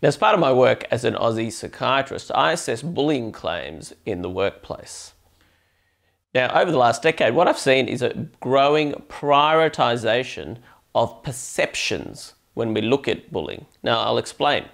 Now, as part of my work as an Aussie psychiatrist, I assess bullying claims in the workplace. Now, over the last decade, what I've seen is a growing prioritisation of perceptions when we look at bullying. Now, I'll explain.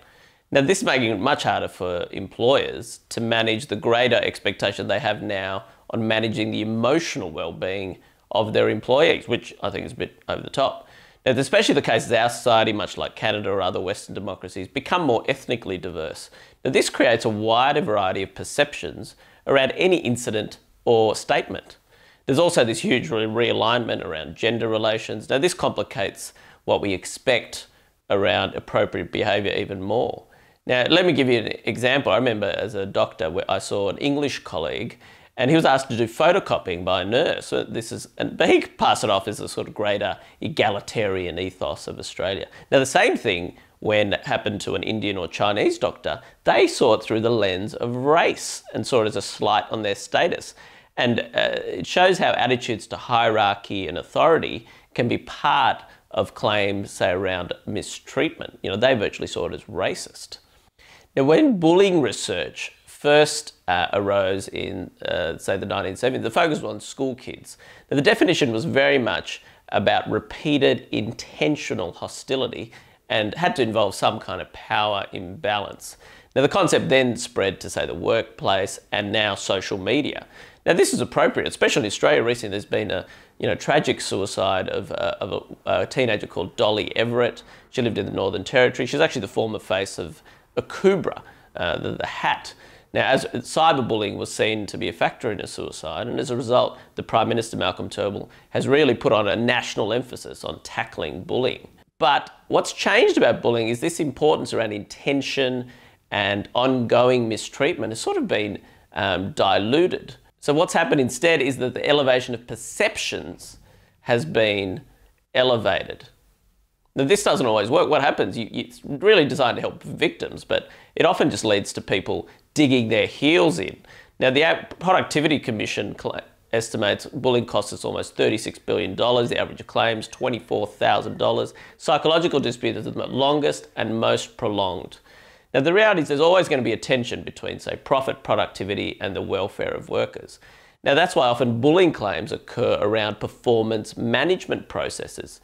Now, this is making it much harder for employers to manage the greater expectation they have now on managing the emotional well-being of their employees, which I think is a bit over the top. Now, it's especially the case as our society, much like Canada or other Western democracies, become more ethnically diverse. Now, this creates a wider variety of perceptions around any incident or statement. There's also this huge realignment around gender relations. Now, this complicates what we expect around appropriate behaviour even more. Now, let me give you an example. I remember as a doctor where I saw an English colleague and he was asked to do photocopying by a nurse. But he passed it off as a sort of greater egalitarian ethos of Australia. Now, the same thing when it happened to an Indian or Chinese doctor, they saw it through the lens of race and saw it as a slight on their status. And it shows how attitudes to hierarchy and authority can be part of claims, say, around mistreatment. You know, they virtually saw it as racist. Now, when bullying research first arose in, say, the 1970s, the focus was on school kids. Now, the definition was very much about repeated intentional hostility and had to involve some kind of power imbalance. Now, the concept then spread to, say, the workplace and now social media. Now, this is appropriate, especially in Australia. Recently, there's been a tragic suicide of a teenager called Dolly Everett. She lived in the Northern Territory. She's actually the former face of Akubra, the hat. Now, as cyberbullying was seen to be a factor in a suicide, and as a result, the Prime Minister, Malcolm Turnbull, has really put on a national emphasis on tackling bullying. But what's changed about bullying is this importance around intention and ongoing mistreatment has sort of been diluted. So what's happened instead is that the elevation of perceptions has been elevated. Now, this doesn't always work. What happens, it's really designed to help victims, but it often just leads to people digging their heels in. Now, the Productivity Commission estimates bullying costs us almost $36 billion, the average of claims $24,000. Psychological disputes are the longest and most prolonged. Now, the reality is there's always going to be a tension between, say, profit, productivity and the welfare of workers. Now, that's why often bullying claims occur around performance management processes.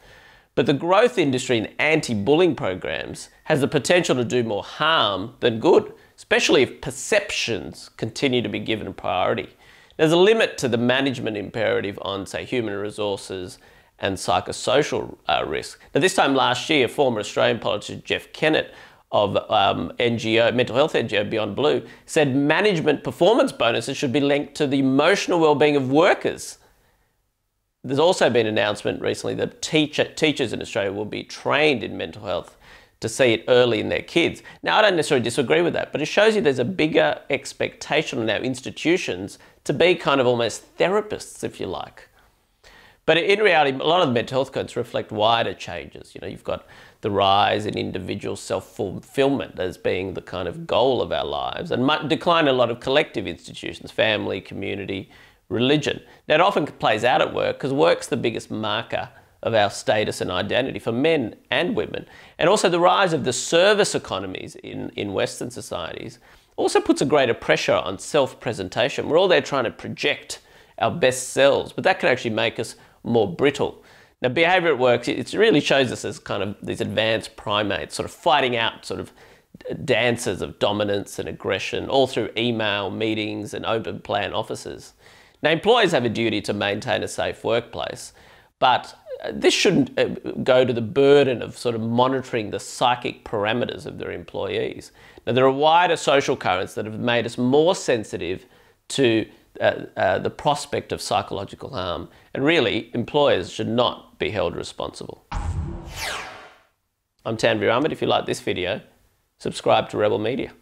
But the growth industry in anti-bullying programs has the potential to do more harm than good, especially if perceptions continue to be given priority. There's a limit to the management imperative on, say, human resources and psychosocial risk. Now, this time last year, former Australian politician Jeff Kennett of mental health NGO Beyond Blue said management performance bonuses should be linked to the emotional well-being of workers. There's also been an announcement recently that teachers in Australia will be trained in mental health to see it early in their kids. Now, I don't necessarily disagree with that, but it shows you there's a bigger expectation on our institutions to be kind of almost therapists, if you like. But in reality, a lot of the mental health codes reflect wider changes. You know, you've got the rise in individual self-fulfillment as being the kind of goal of our lives, and decline in a lot of collective institutions, family, community, religion. Now, it often plays out at work because work's the biggest marker of our status and identity for men and women. And also the rise of the service economies in Western societies also puts a greater pressure on self-presentation. We're all there trying to project our best selves, but that can actually make us more brittle. Now, behaviour at work, it really shows us as kind of these advanced primates sort of fighting out sort of dances of dominance and aggression all through email, meetings and open plan offices. Now, employers have a duty to maintain a safe workplace, but this shouldn't go to the burden of sort of monitoring the psychic parameters of their employees. Now, there are wider social currents that have made us more sensitive to the prospect of psychological harm, and really, employers should not be held responsible. I'm Tanveer Ahmed. If you like this video, subscribe to Rebel Media.